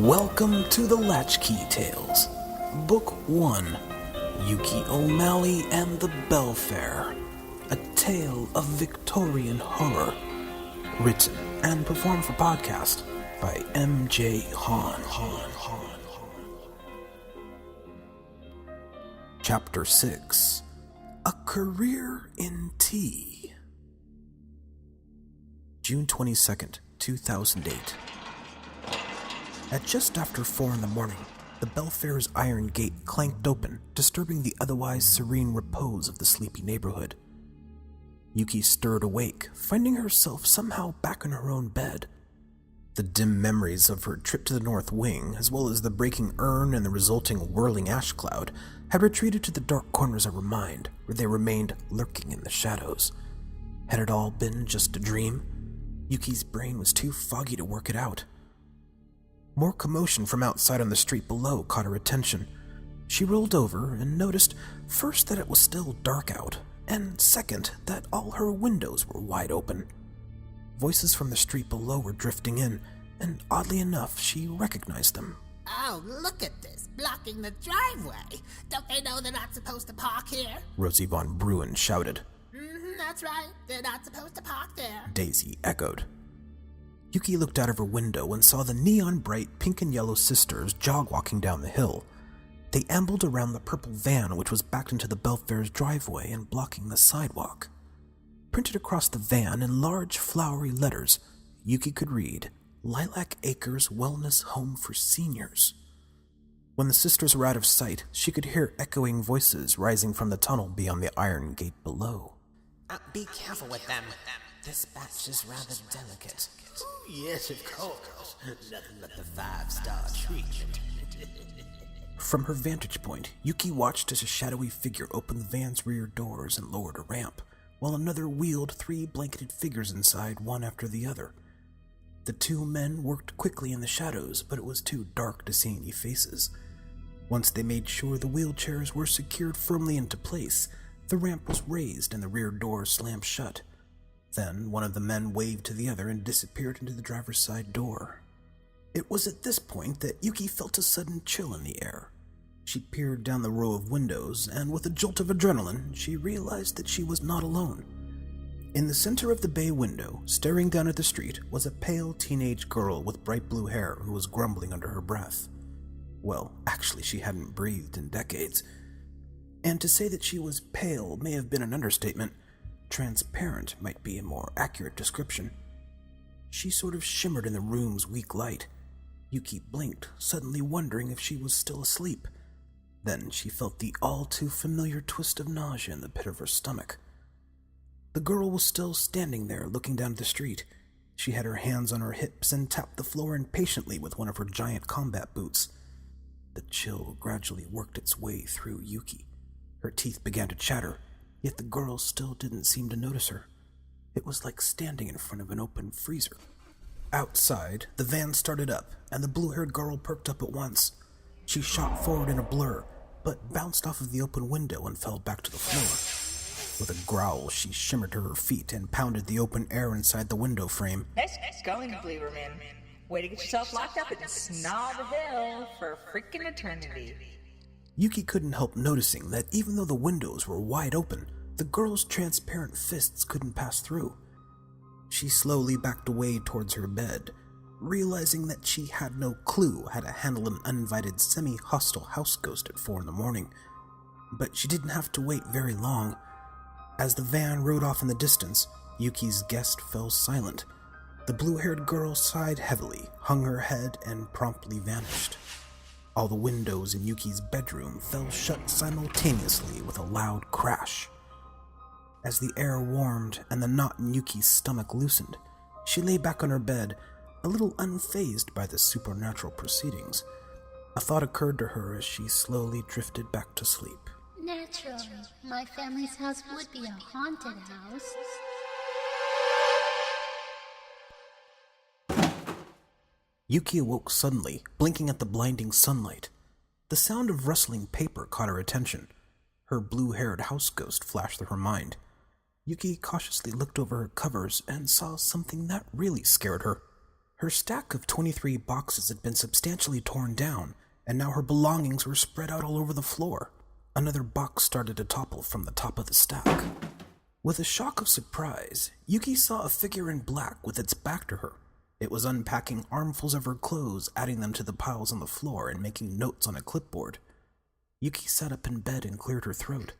Welcome to the Latchkey Tales, Book 1, Yuki O'Malley and the Belfair, a tale of Victorian horror, written and performed for podcast by M.J. Hahn. Chapter 6, A Career in Tea. June 22nd, 2008. At just after 4 in the morning, the Belfair's iron gate clanked open, disturbing the otherwise serene repose of the sleepy neighborhood. Yuki stirred awake, finding herself somehow back in her own bed. The dim memories of her trip to the North Wing, as well as the breaking urn and the resulting whirling ash cloud, had retreated to the dark corners of her mind, where they remained lurking in the shadows. Had it all been just a dream? Yuki's brain was too foggy to work it out. More commotion from outside on the street below caught her attention. She rolled over and noticed, first, that it was still dark out, and second, that all her windows were wide open. Voices from the street below were drifting in, and oddly enough, she recognized them. Oh, look at this, blocking the driveway. Don't they know they're not supposed to park here? Rosie von Bruin shouted. That's right, they're not supposed to park there. Daisy echoed. Yuki looked out of her window and saw the neon-bright pink and yellow sisters jog-walking down the hill. They ambled around the purple van which was backed into the Belfair's driveway and blocking the sidewalk. Printed across the van in large flowery letters, Yuki could read, Lilac Acres Wellness Home for Seniors. When the sisters were out of sight, she could hear echoing voices rising from the tunnel beyond the iron gate below. Be careful with them. This batch is rather delicate. Oh, yes, of course. Nothing but the 5-star treatment. From her vantage point, Yuki watched as a shadowy figure opened the van's rear doors and lowered a ramp, while another wheeled 3 blanketed figures inside, one after the other. The 2 men worked quickly in the shadows, but it was too dark to see any faces. Once they made sure the wheelchairs were secured firmly into place, the ramp was raised and the rear doors slammed shut. Then one of the men waved to the other and disappeared into the driver's side door. It was at this point that Yuki felt a sudden chill in the air. She peered down the row of windows, and with a jolt of adrenaline, she realized that she was not alone. In the center of the bay window, staring down at the street, was a pale teenage girl with bright blue hair who was grumbling under her breath. Well, actually, she hadn't breathed in decades. And to say that she was pale may have been an understatement. Transparent might be a more accurate description. She sort of shimmered in the room's weak light. Yuki blinked, suddenly wondering if she was still asleep. Then she felt the all-too-familiar twist of nausea in the pit of her stomach. The girl was still standing there, looking down at the street. She had her hands on her hips and tapped the floor impatiently with one of her giant combat boots. The chill gradually worked its way through Yuki. Her teeth began to chatter, yet the girl still didn't seem to notice her. It was like standing in front of an open freezer. Outside, the van started up, and the blue-haired girl perked up at once. She shot forward in a blur, but bounced off of the open window and fell back to the floor. With a growl, she shimmered to her feet and pounded the open air inside the window frame. Nice going, Bleeberman. Way to get yourself locked up and snarl the hill for a freaking eternity. Yuki couldn't help noticing that even though the windows were wide open, the girl's transparent fists couldn't pass through. She slowly backed away towards her bed, realizing that she had no clue how to handle an uninvited semi-hostile house ghost at 4 in the morning. But she didn't have to wait very long. As the van rode off in the distance, Yuki's guest fell silent. The blue-haired girl sighed heavily, hung her head, and promptly vanished. All the windows in Yuki's bedroom fell shut simultaneously with a loud crash. As the air warmed and the knot in Yuki's stomach loosened, she lay back on her bed, a little unfazed by the supernatural proceedings. A thought occurred to her as she slowly drifted back to sleep. Naturally, my family's house would be a haunted house. Yuki awoke suddenly, blinking at the blinding sunlight. The sound of rustling paper caught her attention. Her blue-haired house ghost flashed through her mind. Yuki cautiously looked over her covers and saw something that really scared her. Her stack of 23 boxes had been substantially torn down, and now her belongings were spread out all over the floor. Another box started to topple from the top of the stack. With a shock of surprise, Yuki saw a figure in black with its back to her. It was unpacking armfuls of her clothes, adding them to the piles on the floor and making notes on a clipboard. Yuki sat up in bed and cleared her throat.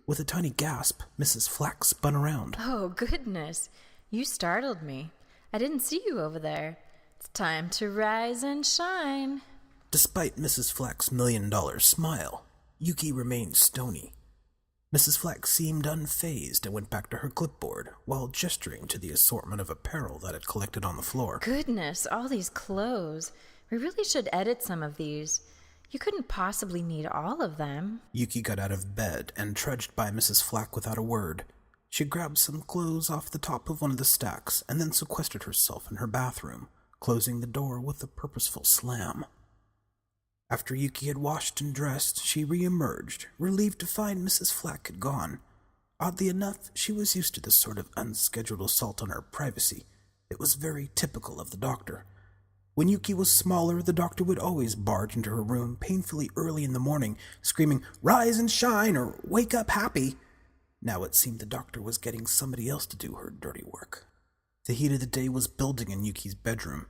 With a tiny gasp, Mrs. Flack spun around. Oh, goodness. You startled me. I didn't see you over there. It's time to rise and shine. Despite Mrs. Flack's $1 million smile, Yuki remained stony. Mrs. Flack seemed unfazed and went back to her clipboard while gesturing to the assortment of apparel that had collected on the floor. Goodness, all these clothes. We really should edit some of these. You couldn't possibly need all of them. Yuki got out of bed and trudged by Mrs. Flack without a word. She grabbed some clothes off the top of one of the stacks and then sequestered herself in her bathroom, closing the door with a purposeful slam. After Yuki had washed and dressed, she re-emerged, relieved to find Mrs. Flack had gone. Oddly enough, she was used to this sort of unscheduled assault on her privacy. It was very typical of the doctor. When Yuki was smaller, the doctor would always barge into her room painfully early in the morning, screaming, "Rise and shine," or "Wake up happy." Now it seemed the doctor was getting somebody else to do her dirty work. The heat of the day was building in Yuki's bedroom.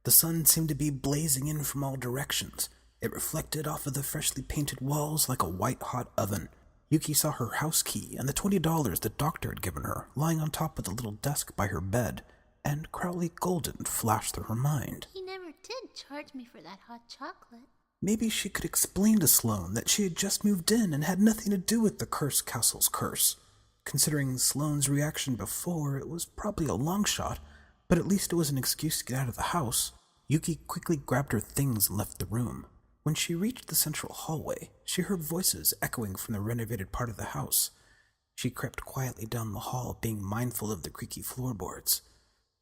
The sun seemed to be blazing in from all directions. It reflected off of the freshly painted walls like a white-hot oven. Yuki saw her house key and the $20 the doctor had given her lying on top of the little desk by her bed, and Crowley Golden flashed through her mind. He never did charge me for that hot chocolate. Maybe she could explain to Sloane that she had just moved in and had nothing to do with the Curse Castle's curse. Considering Sloane's reaction before, it was probably a long shot, but at least it was an excuse to get out of the house. Yuki quickly grabbed her things and left the room. When she reached the central hallway, she heard voices echoing from the renovated part of the house. She crept quietly down the hall, being mindful of the creaky floorboards.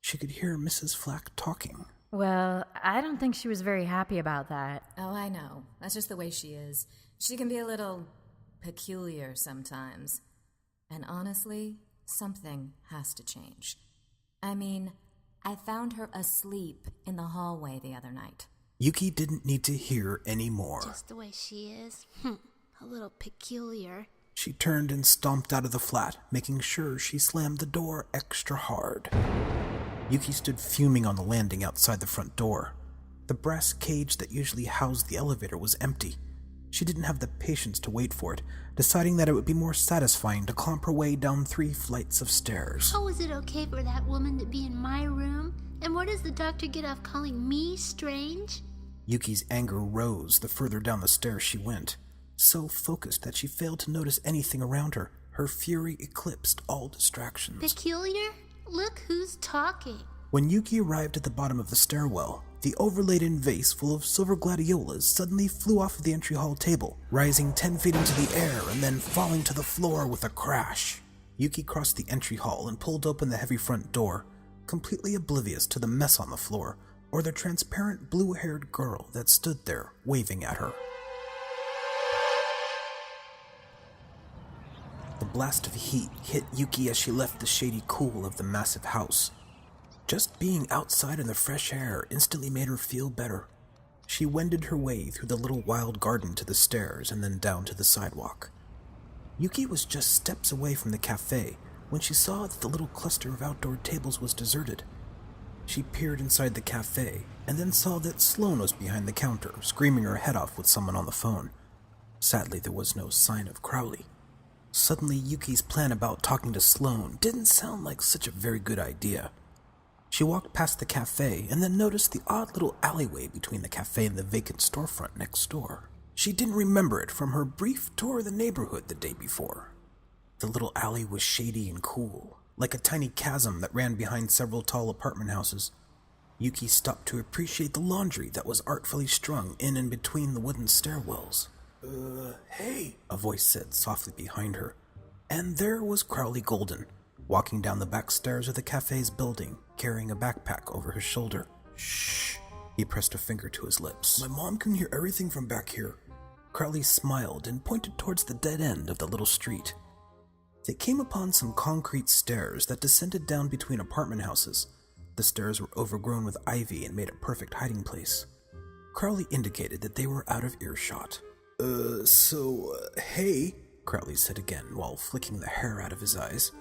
She could hear Mrs. Flack talking. Well, I don't think she was very happy about that. Oh, I know. That's just the way she is. She can be a little peculiar sometimes. And honestly, something has to change. I mean, I found her asleep in the hallway the other night. Yuki didn't need to hear any more. Just the way she is. A little peculiar. She turned and stomped out of the flat, making sure she slammed the door extra hard. Yuki stood fuming on the landing outside the front door. The brass cage that usually housed the elevator was empty. She didn't have the patience to wait for it, deciding that it would be more satisfying to clomp her way down 3 flights of stairs. How is it okay for that woman to be in my room? And where does the doctor get off calling me strange? Yuki's anger rose the further down the stairs she went. So focused that she failed to notice anything around her. Her fury eclipsed all distractions. Peculiar? Look who's talking. When Yuki arrived at the bottom of the stairwell, the overladen vase full of silver gladiolas suddenly flew off of the entry hall table, rising 10 feet into the air and then falling to the floor with a crash. Yuki crossed the entry hall and pulled open the heavy front door, completely oblivious to the mess on the floor or the transparent blue-haired girl that stood there waving at her. The blast of heat hit Yuki as she left the shady cool of the massive house. Just being outside in the fresh air instantly made her feel better. She wended her way through the little wild garden to the stairs and then down to the sidewalk. Yuki was just steps away from the cafe when she saw that the little cluster of outdoor tables was deserted. She peered inside the cafe and then saw that Sloane was behind the counter, screaming her head off with someone on the phone. Sadly, there was no sign of Crowley. Suddenly, Yuki's plan about talking to Sloane didn't sound like such a very good idea. She walked past the cafe and then noticed the odd little alleyway between the cafe and the vacant storefront next door. She didn't remember it from her brief tour of the neighborhood the day before. The little alley was shady and cool, like a tiny chasm that ran behind several tall apartment houses. Yuki stopped to appreciate the laundry that was artfully strung in and between the wooden stairwells. Hey, a voice said softly behind her. And there was Crowley Golden, walking down the back stairs of the cafe's building, carrying a backpack over his shoulder. Shh, he pressed a finger to his lips. My mom can hear everything from back here. Crowley smiled and pointed towards the dead end of the little street. They came upon some concrete stairs that descended down between apartment houses. The stairs were overgrown with ivy and made a perfect hiding place. Crowley indicated that they were out of earshot. Hey, Crowley said again while flicking the hair out of his eyes.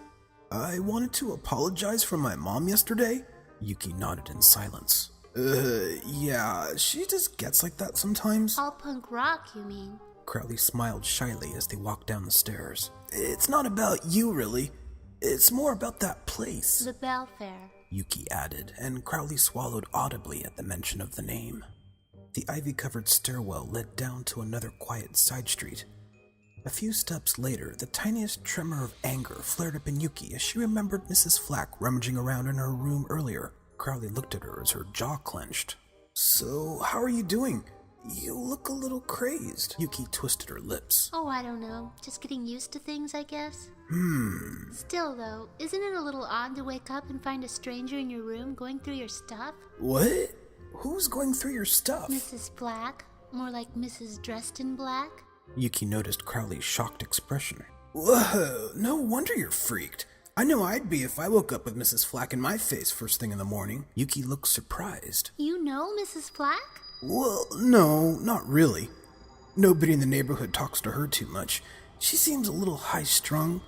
I wanted to apologize for my mom yesterday. Yuki nodded in silence. Yeah, she just gets like that sometimes. All punk rock, you mean? Crowley smiled shyly as they walked down the stairs. It's not about you, really. It's more about that place. The Belfair, Yuki added, and Crowley swallowed audibly at the mention of the name. The ivy-covered stairwell led down to another quiet side street. A few steps later, the tiniest tremor of anger flared up in Yuki as she remembered Mrs. Flack rummaging around in her room earlier. Crowley looked at her as her jaw clenched. So, how are you doing? You look a little crazed. Yuki twisted her lips. Oh, I don't know. Just getting used to things, I guess. Still, though, isn't it a little odd to wake up and find a stranger in your room going through your stuff? What? Who's going through your stuff? Mrs. Black? More like Mrs. Dressed in Black? Yuki noticed Crowley's shocked expression. Whoa, no wonder you're freaked. I know I'd be if I woke up with Mrs. Flack in my face first thing in the morning. Yuki looked surprised. You know Mrs. Flack? Well, no, not really. Nobody in the neighborhood talks to her too much. She seems a little high-strung.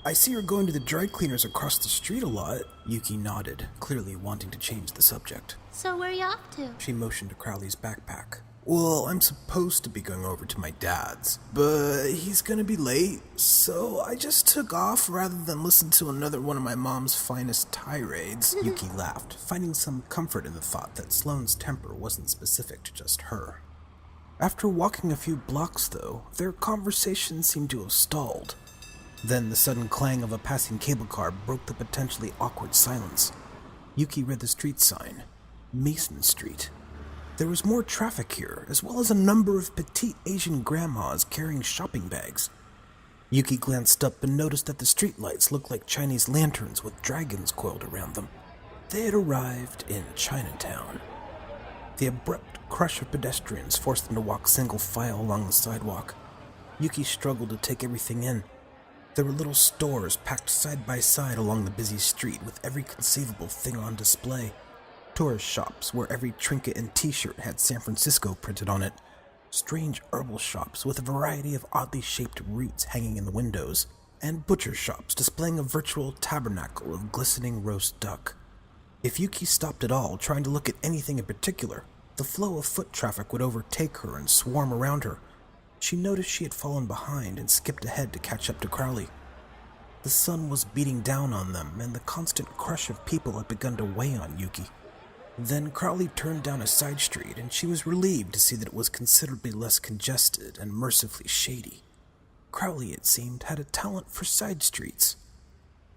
I see her going to the dry cleaners across the street a lot. Yuki nodded, clearly wanting to change the subject. So where are you off to? She motioned to Crowley's backpack. Well, I'm supposed to be going over to my dad's, but he's gonna be late, so I just took off rather than listen to another one of my mom's finest tirades. Yuki laughed, finding some comfort in the thought that Sloane's temper wasn't specific to just her. After walking a few blocks, though, their conversation seemed to have stalled. Then the sudden clang of a passing cable car broke the potentially awkward silence. Yuki read the street sign, Mason Street. There was more traffic here, as well as a number of petite Asian grandmas carrying shopping bags. Yuki glanced up and noticed that the streetlights looked like Chinese lanterns with dragons coiled around them. They had arrived in Chinatown. The abrupt crush of pedestrians forced them to walk single file along the sidewalk. Yuki struggled to take everything in. There were little stores packed side by side along the busy street with every conceivable thing on display. Tourist shops where every trinket and t-shirt had San Francisco printed on it. Strange herbal shops with a variety of oddly shaped roots hanging in the windows. And butcher shops displaying a virtual tabernacle of glistening roast duck. If Yuki stopped at all, trying to look at anything in particular, the flow of foot traffic would overtake her and swarm around her. She noticed she had fallen behind and skipped ahead to catch up to Crowley. The sun was beating down on them, and the constant crush of people had begun to weigh on Yuki. Then Crowley turned down a side street, and she was relieved to see that it was considerably less congested and mercifully shady. Crowley, it seemed, had a talent for side streets.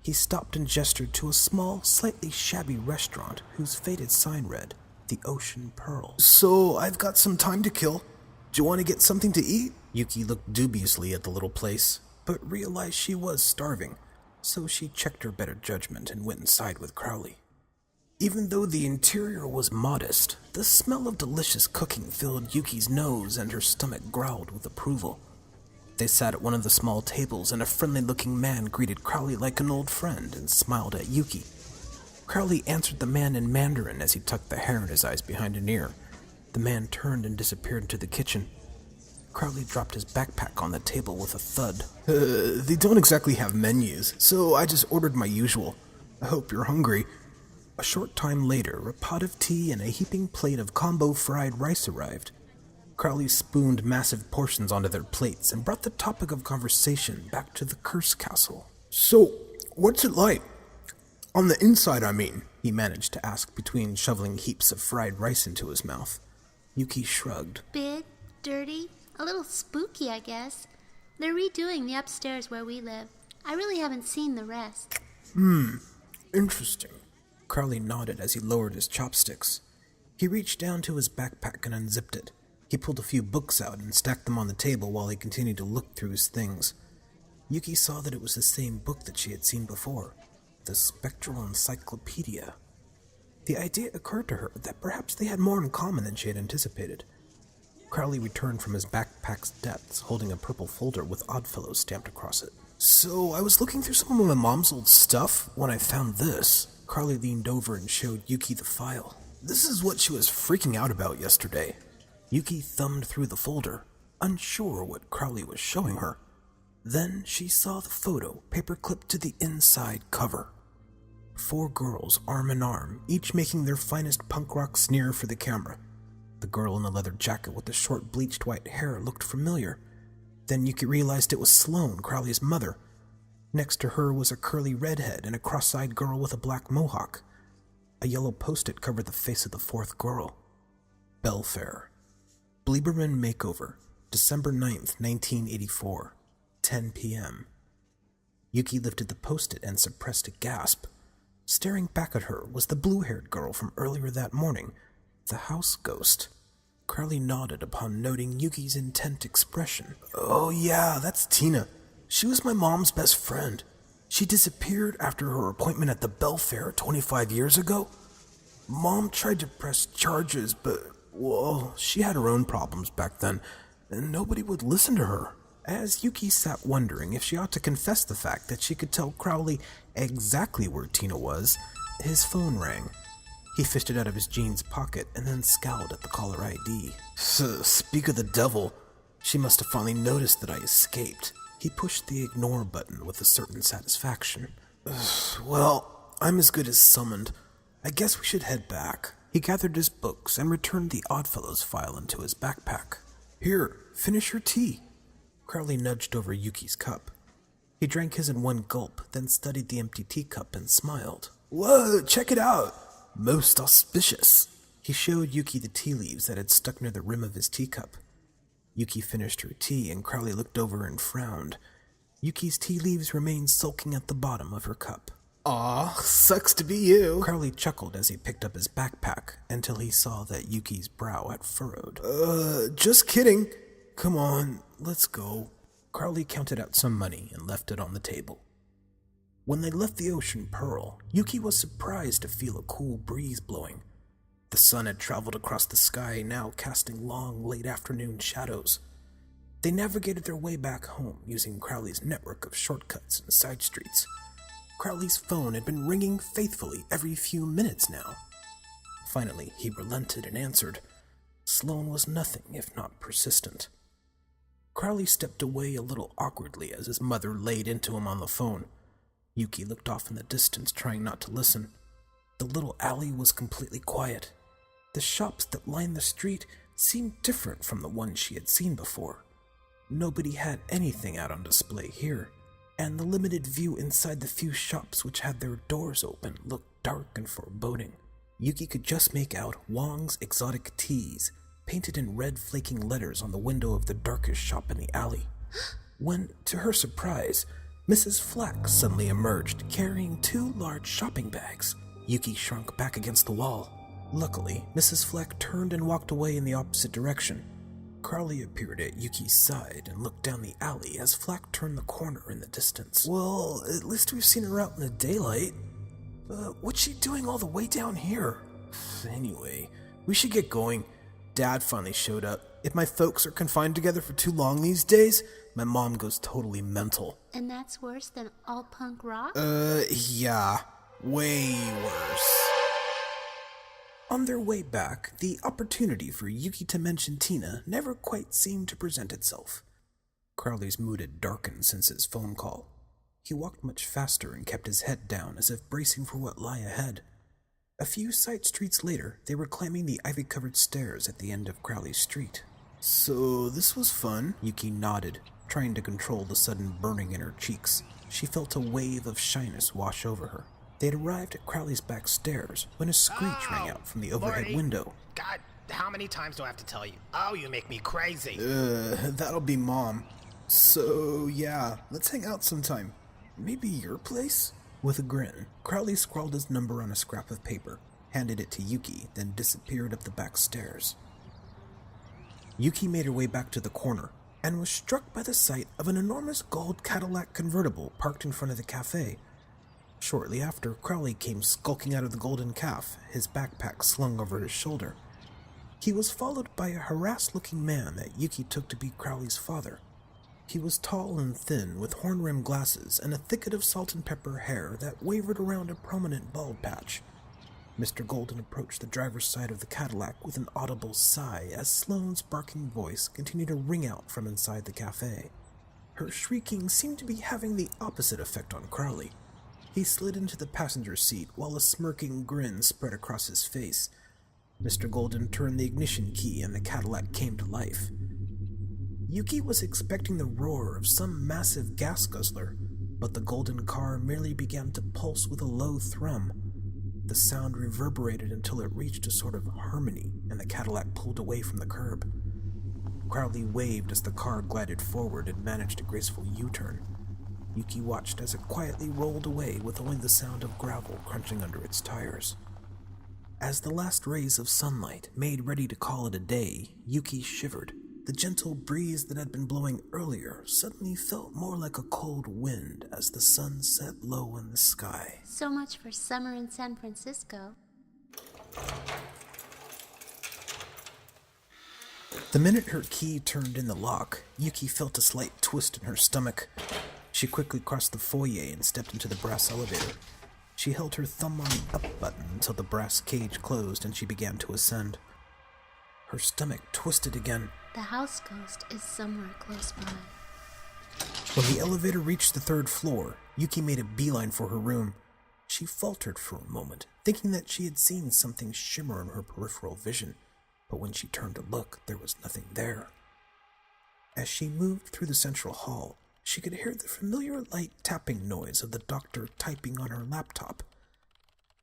He stopped and gestured to a small, slightly shabby restaurant whose faded sign read, The Ocean Pearl. So, I've got some time to kill. Do you want to get something to eat? Yuki looked dubiously at the little place, but realized she was starving, so she checked her better judgment and went inside with Crowley. Even though the interior was modest, the smell of delicious cooking filled Yuki's nose and her stomach growled with approval. They sat at one of the small tables, and a friendly-looking man greeted Crowley like an old friend and smiled at Yuki. Crowley answered the man in Mandarin as he tucked the hair in his eyes behind an ear. The man turned and disappeared into the kitchen. Crowley dropped his backpack on the table with a thud. They don't exactly have menus, so I just ordered my usual. I hope you're hungry. A short time later, a pot of tea and a heaping plate of combo fried rice arrived. Crowley spooned massive portions onto their plates and brought the topic of conversation back to the Curse Castle. So, what's it like? On the inside, I mean, he managed to ask between shoveling heaps of fried rice into his mouth. Yuki shrugged. Big, dirty, a little spooky, I guess. They're redoing the upstairs where we live. I really haven't seen the rest. Interesting. Crowley nodded as he lowered his chopsticks. He reached down to his backpack and unzipped it. He pulled a few books out and stacked them on the table while he continued to look through his things. Yuki saw that it was the same book that she had seen before, the Spectral Encyclopedia. The idea occurred to her that perhaps they had more in common than she had anticipated. Crowley returned from his backpack's depths, holding a purple folder with Oddfellows stamped across it. So, I was looking through some of my mom's old stuff when I found this. Crowley leaned over and showed Yuki the file. This is what she was freaking out about yesterday. Yuki thumbed through the folder, unsure what Crowley was showing her. Then she saw the photo paperclipped to the inside cover. 4 girls, arm in arm, each making their finest punk rock sneer for the camera. The girl in the leather jacket with the short bleached white hair looked familiar. Then Yuki realized it was Sloane, Crowley's mother. Next to her was a curly redhead and a cross-eyed girl with a black mohawk. A yellow post-it covered the face of the 4th girl. Belfair. Bleeberman Makeover, December 9th, 1984, 10 p.m. Yuki lifted the post-it and suppressed a gasp. Staring back at her was the blue-haired girl from earlier that morning, the house ghost. Crowley nodded upon noting Yuki's intent expression. Oh yeah, that's Tina. She was my mom's best friend. She disappeared after her appointment at the Belfair 25 years ago. Mom tried to press charges, but, well, she had her own problems back then, and nobody would listen to her. As Yuki sat wondering if she ought to confess the fact that she could tell Crowley exactly where Tina was, his phone rang. He fished it out of his jeans pocket and then scowled at the caller ID. Speak of the devil, she must have finally noticed that I escaped. He pushed the ignore button with a certain satisfaction. Well, I'm as good as summoned. I guess we should head back. He gathered his books and returned the Oddfellows file into his backpack. Here, finish your tea. Crowley nudged over Yuki's cup. He drank his in one gulp, then studied the empty teacup and smiled. Whoa, check it out! Most auspicious. He showed Yuki the tea leaves that had stuck near the rim of his teacup. Yuki finished her tea and Crowley looked over and frowned. Yuki's tea leaves remained sulking at the bottom of her cup. Aw, sucks to be you. Crowley chuckled as he picked up his backpack until he saw that Yuki's brow had furrowed. Just kidding. Come on, let's go. Crowley counted out some money and left it on the table. When they left the Ocean Pearl, Yuki was surprised to feel a cool breeze blowing. The sun had traveled across the sky, now casting long, late-afternoon shadows. They navigated their way back home using Crowley's network of shortcuts and side streets. Crowley's phone had been ringing faithfully every few minutes now. Finally, he relented and answered. Sloane was nothing if not persistent. Crowley stepped away a little awkwardly as his mother laid into him on the phone. Yuki looked off in the distance, trying not to listen. The little alley was completely quiet. The shops that lined the street seemed different from the ones she had seen before. Nobody had anything out on display here, and the limited view inside the few shops which had their doors open looked dark and foreboding. Yuki could just make out Wong's Exotic Teas, painted in red flaking letters on the window of the darkest shop in the alley. When, to her surprise, Mrs. Flack suddenly emerged, carrying 2 large shopping bags. Yuki shrunk back against the wall. Luckily, Mrs. Flack turned and walked away in the opposite direction. Crowley appeared at Yuki's side and looked down the alley as Flack turned the corner in the distance. Well, at least we've seen her out in the daylight. What's she doing all the way down here? Anyway, we should get going. Dad finally showed up. If my folks are confined together for too long these days, my mom goes totally mental. And that's worse than all punk rock? Yeah. Way worse. On their way back, the opportunity for Yuki to mention Tina never quite seemed to present itself. Crowley's mood had darkened since his phone call. He walked much faster and kept his head down as if bracing for what lay ahead. A few side streets later, they were climbing the ivy-covered stairs at the end of Crowley's street. So this was fun, Yuki nodded, trying to control the sudden burning in her cheeks. She felt a wave of shyness wash over her. They had arrived at Crowley's back stairs when a screech rang out from the overhead window. God, how many times do I have to tell you? Oh, you make me crazy. That'll be Mom. So, yeah, let's hang out sometime. Maybe your place? With a grin, Crowley scrawled his number on a scrap of paper, handed it to Yuki, then disappeared up the back stairs. Yuki made her way back to the corner, and was struck by the sight of an enormous gold Cadillac convertible parked in front of the cafe. Shortly after, Crowley came skulking out of the Golden Calf, his backpack slung over his shoulder. He was followed by a harassed-looking man that Yuki took to be Crowley's father. He was tall and thin, with horn-rimmed glasses and a thicket of salt and pepper hair that wavered around a prominent bald patch. Mr. Golden approached the driver's side of the Cadillac with an audible sigh as Sloane's barking voice continued to ring out from inside the cafe. Her shrieking seemed to be having the opposite effect on Crowley. He slid into the passenger seat while a smirking grin spread across his face. Mr. Golden turned the ignition key and the Cadillac came to life. Yuki was expecting the roar of some massive gas guzzler, but the Golden car merely began to pulse with a low thrum. The sound reverberated until it reached a sort of harmony, and the Cadillac pulled away from the curb. Crowley waved as the car glided forward and managed a graceful U-turn. Yuki watched as it quietly rolled away with only the sound of gravel crunching under its tires. As the last rays of sunlight made ready to call it a day, Yuki shivered. The gentle breeze that had been blowing earlier suddenly felt more like a cold wind as the sun set low in the sky. So much for summer in San Francisco. The minute her key turned in the lock, Yuki felt a slight twist in her stomach. She quickly crossed the foyer and stepped into the brass elevator. She held her thumb on the up button until the brass cage closed and she began to ascend. Her stomach twisted again. The house ghost is somewhere close by. When the elevator reached the third floor, Yuki made a beeline for her room. She faltered for a moment, thinking that she had seen something shimmer in her peripheral vision, but when she turned to look, there was nothing there. As she moved through the central hall, she could hear the familiar light tapping noise of the doctor typing on her laptop.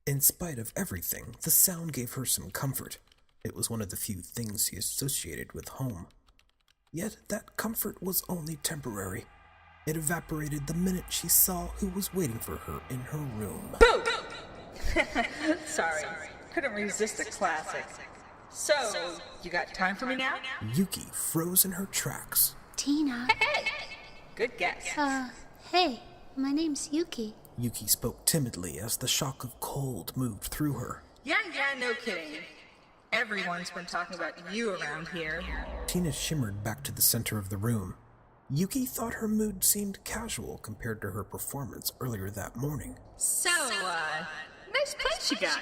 In spite of everything, the sound gave her some comfort. It was one of the few things she associated with home. Yet that comfort was only temporary. It evaporated the minute she saw who was waiting for her in her room. Boo! Sorry, couldn't resist a classic. So, you got time for me now? Yuki froze in her tracks. Tina. Hey! Good guess. Hey, my name's Yuki. Yuki spoke timidly as the shock of cold moved through her. Yeah, no kidding. Everyone's been talking about you around here. Tina shimmered back to the center of the room. Yuki thought her mood seemed casual compared to her performance earlier that morning. So, nice place you got.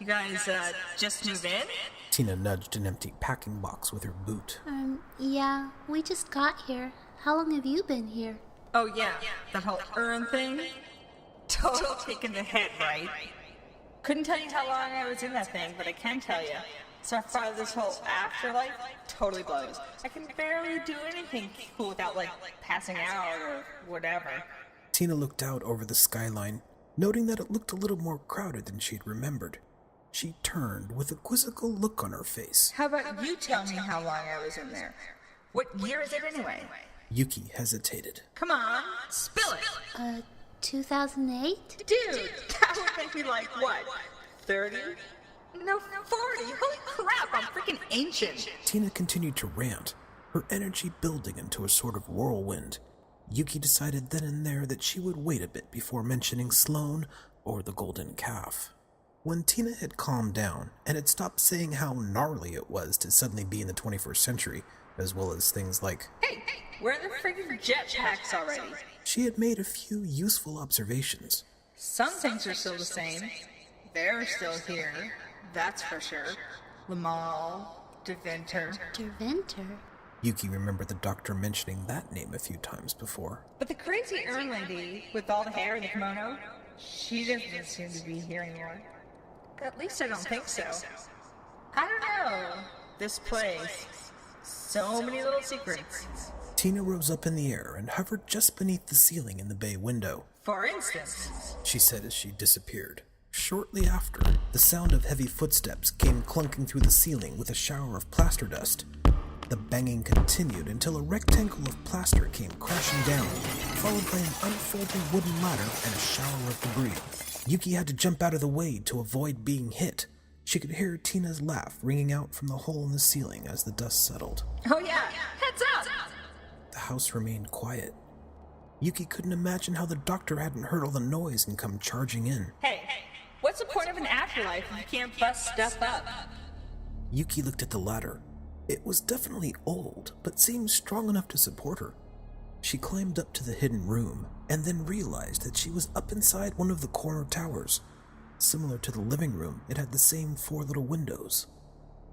You guys, just moved in? Tina nudged an empty packing box with her boot. Yeah, we just got here. How long have you been here? Oh yeah, that whole urn thing? Total kick in the head, right? Couldn't tell you how long I was in that thing, but I can tell you. So far, this whole afterlife totally blows. I can barely do anything cool without, passing out or whatever. Tina looked out over the skyline, noting that it looked a little more crowded than she'd remembered. She turned with a quizzical look on her face. How about you tell me how long I was in there? What year is it anyway? Yuki hesitated. Come on, spill it. 2008? Dude, that would make me 30? No, 40. Holy crap, I'm freaking ancient. Tina continued to rant, her energy building into a sort of whirlwind. Yuki decided then and there that she would wait a bit before mentioning Sloane or the golden calf. When Tina had calmed down and had stopped saying how gnarly it was to suddenly be in the 21st century, as well as things like, Hey, where are the freaking jetpacks already? she had made a few useful observations. Some things are still the same. They're still here, that's for sure. Lamal, Deventer. Derventer? Yuki remembered the doctor mentioning that name a few times before. But the crazy urn lady with all the hair and the kimono, she doesn't seem to be here anymore. At least I don't think so. I don't know. This place. So many little secrets. Tina rose up in the air and hovered just beneath the ceiling in the bay window. For instance, She said as she disappeared. Shortly after, the sound of heavy footsteps came clunking through the ceiling with a shower of plaster dust. The banging continued until a rectangle of plaster came crashing down, followed by an unfolding wooden ladder and a shower of debris. Yuki had to jump out of the way to avoid being hit. She could hear Tina's laugh ringing out from the hole in the ceiling as the dust settled. oh yeah, heads up! The house remained quiet. Yuki couldn't imagine how the doctor hadn't heard all the noise and come charging in. Hey, what's the point of an afterlife if you can't bust stuff up? Yuki looked at the ladder. It was definitely old, but seemed strong enough to support her. She climbed up to the hidden room and then realized that she was up inside one of the corner towers. Similar to the living room, it had the same 4 little windows.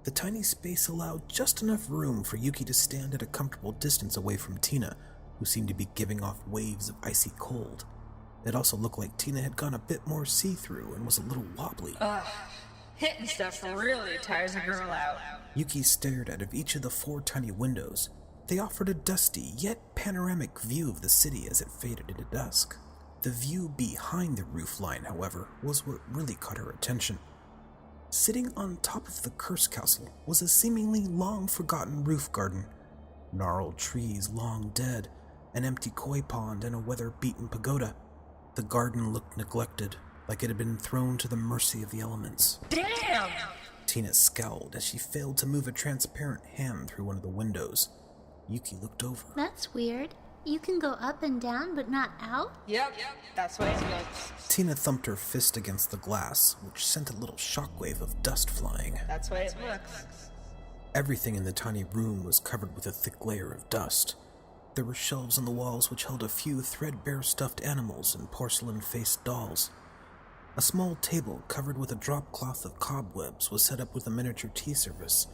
The tiny space allowed just enough room for Yuki to stand at a comfortable distance away from Tina, who seemed to be giving off waves of icy cold. It also looked like Tina had gone a bit more see-through and was a little wobbly. Hitting stuff really tires a girl out. Yuki stared out of each of the 4 tiny windows. They offered a dusty, yet panoramic view of the city as it faded into dusk. The view behind the roof line, however, was what really caught her attention. Sitting on top of the curse castle was a seemingly long-forgotten roof garden. Gnarled trees long dead, an empty koi pond, and a weather-beaten pagoda. The garden looked neglected, like it had been thrown to the mercy of the elements. Damn! Tina scowled as she failed to move a transparent hand through one of the windows. Yuki looked over. That's weird. You can go up and down, but not out? Yep, that's what it looks. Tina thumped her fist against the glass, which sent a little shockwave of dust flying. That's what it looks. Everything in the tiny room was covered with a thick layer of dust. There were shelves on the walls which held a few threadbare stuffed animals and porcelain-faced dolls. A small table covered with a drop cloth of cobwebs was set up with a miniature tea service.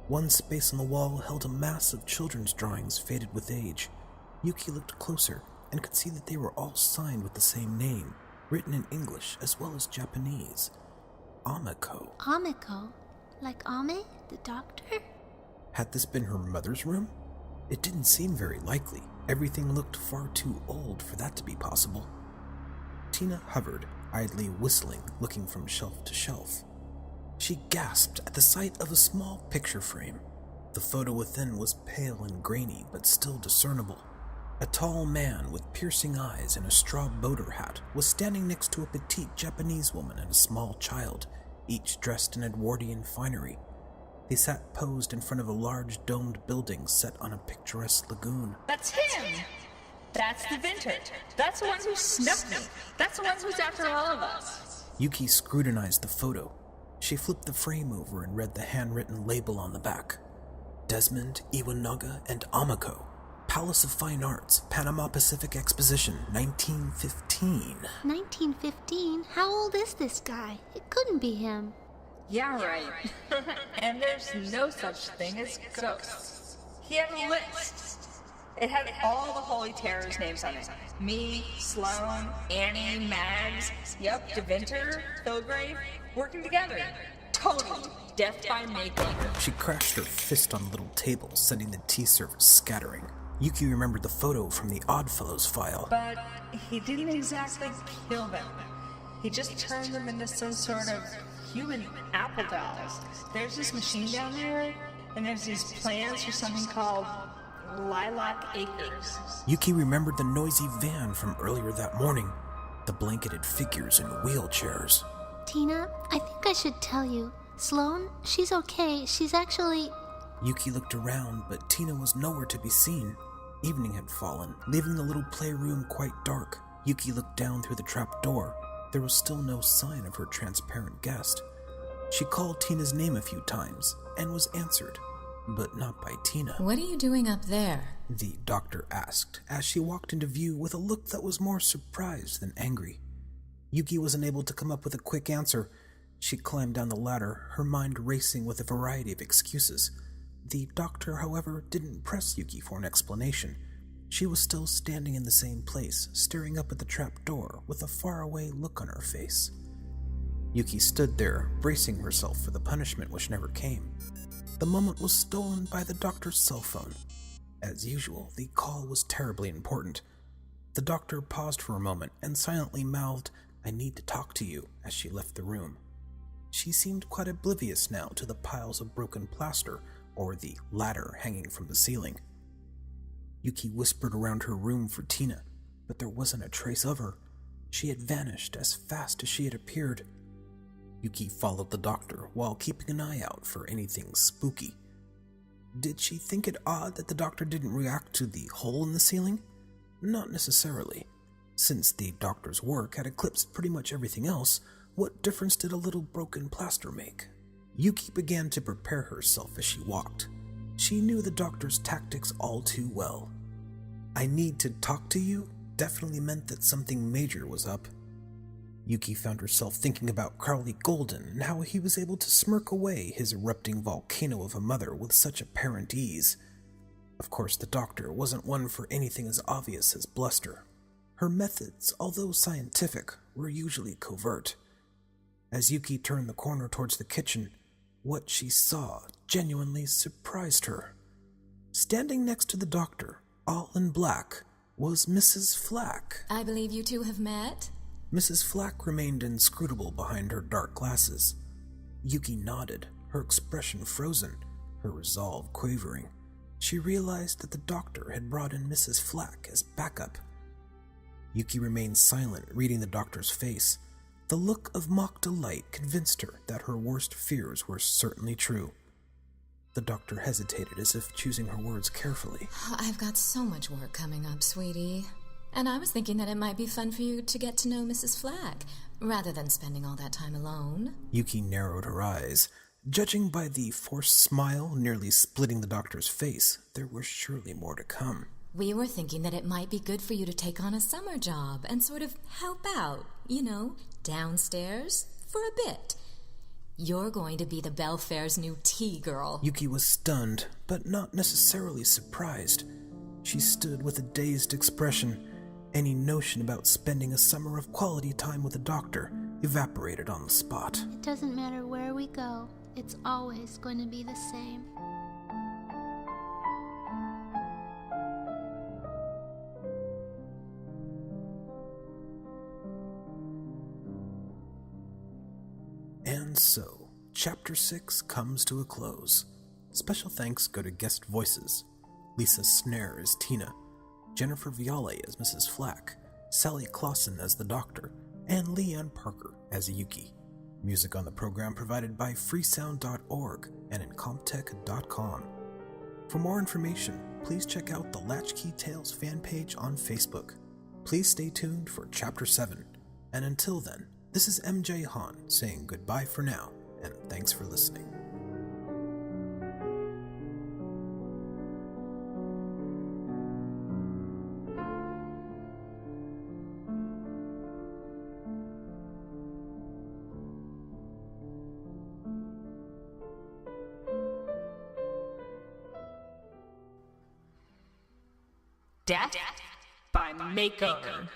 One space on the wall held a mass of children's drawings faded with age. Yuki looked closer and could see that they were all signed with the same name, written in English as well as Japanese. Amiko. Amiko? Like Ame, the doctor? Had this been her mother's room? It didn't seem very likely. Everything looked far too old for that to be possible. Tina hovered, idly whistling, looking from shelf to shelf. She gasped at the sight of a small picture frame. The photo within was pale and grainy, but still discernible. A tall man with piercing eyes and a straw boater hat was standing next to a petite Japanese woman and a small child, each dressed in Edwardian finery. They sat posed in front of a large domed building set on a picturesque lagoon. That's him! That's the Vinter. That's the one who snuffed me. That's the one who's after all of us. Yuki scrutinized the photo. She flipped the frame over and read the handwritten label on the back. Desmond, Iwanaga, and Amiko. Palace of Fine Arts, Panama Pacific Exposition, 1915. 1915? How old is this guy? It couldn't be him. Yeah, right. And there's no such thing as ghosts. He had a list. It had all the Holy Terror's names on it. Me, Sloane, Annie, Mags, yep, DeVinter, Kilgrave, working together. Totally. Death by makeover. She crashed her fist on the little table, sending the tea service scattering. Yuki remembered the photo from the Oddfellows file. But he didn't exactly kill them. He just turned them into some sort of human apple dolls. There's this machine down there, and there's these plans for something called Lilac Acres. Yuki remembered the noisy van from earlier that morning, the blanketed figures in wheelchairs. Tina, I think I should tell you. Sloane, she's okay. She's actually... Yuki looked around, but Tina was nowhere to be seen. Evening had fallen, leaving the little playroom quite dark. Yuki looked down through the trap door. There was still no sign of her transparent guest. She called Tina's name a few times, and was answered, but not by Tina. What are you doing up there? The doctor asked, as she walked into view with a look that was more surprised than angry. Yuki was unable to come up with a quick answer. She climbed down the ladder, her mind racing with a variety of excuses. The doctor, however, didn't press Yuki for an explanation. She was still standing in the same place, staring up at the trap door with a faraway look on her face. Yuki stood there, bracing herself for the punishment which never came. The moment was stolen by the doctor's cell phone. As usual, the call was terribly important. The doctor paused for a moment and silently mouthed, "I need to talk to you," as she left the room. She seemed quite oblivious now to the piles of broken plaster or the ladder hanging from the ceiling. Yuki whispered around her room for Tina, but there wasn't a trace of her. She had vanished as fast as she had appeared. Yuki followed the doctor while keeping an eye out for anything spooky. Did she think it odd that the doctor didn't react to the hole in the ceiling? Not necessarily. Since the doctor's work had eclipsed pretty much everything else, what difference did a little broken plaster make? Yuki began to prepare herself as she walked. She knew the doctor's tactics all too well. "I need to talk to you" definitely meant that something major was up. Yuki found herself thinking about Crowley Golden and how he was able to smirk away his erupting volcano of a mother with such apparent ease. Of course, the doctor wasn't one for anything as obvious as bluster. Her methods, although scientific, were usually covert. As Yuki turned the corner towards the kitchen, what she saw genuinely surprised her. Standing next to the doctor, all in black, was Mrs. Flack. I believe you two have met? Mrs. Flack remained inscrutable behind her dark glasses. Yuki nodded, her expression frozen, her resolve quavering. She realized that the doctor had brought in Mrs. Flack as backup. Yuki remained silent, reading the doctor's face. The look of mock delight convinced her that her worst fears were certainly true. The doctor hesitated, as if choosing her words carefully. I've got so much work coming up, sweetie. And I was thinking that it might be fun for you to get to know Mrs. Flack, rather than spending all that time alone. Yuki narrowed her eyes. Judging by the forced smile nearly splitting the doctor's face, there was surely more to come. We were thinking that it might be good for you to take on a summer job and sort of help out, downstairs, for a bit. You're going to be the Belfair's new tea girl. Yuki was stunned, but not necessarily surprised. She stood with a dazed expression. Any notion about spending a summer of quality time with a doctor evaporated on the spot. It doesn't matter where we go. It's always going to be the same. And so, Chapter 6 comes to a close. Special thanks go to guest voices: Lisa Snare as Tina, Jennifer Viale as Mrs. Flack, Sally Clausen as the Doctor, and Leanne Parker as Yuki. Music on the program provided by freesound.org and incomptech.com. For more information, please check out the Latchkey Tales fan page on Facebook. Please stay tuned for Chapter 7. And until then, this is MJ Han saying goodbye for now, and thanks for listening. Death by Makeover.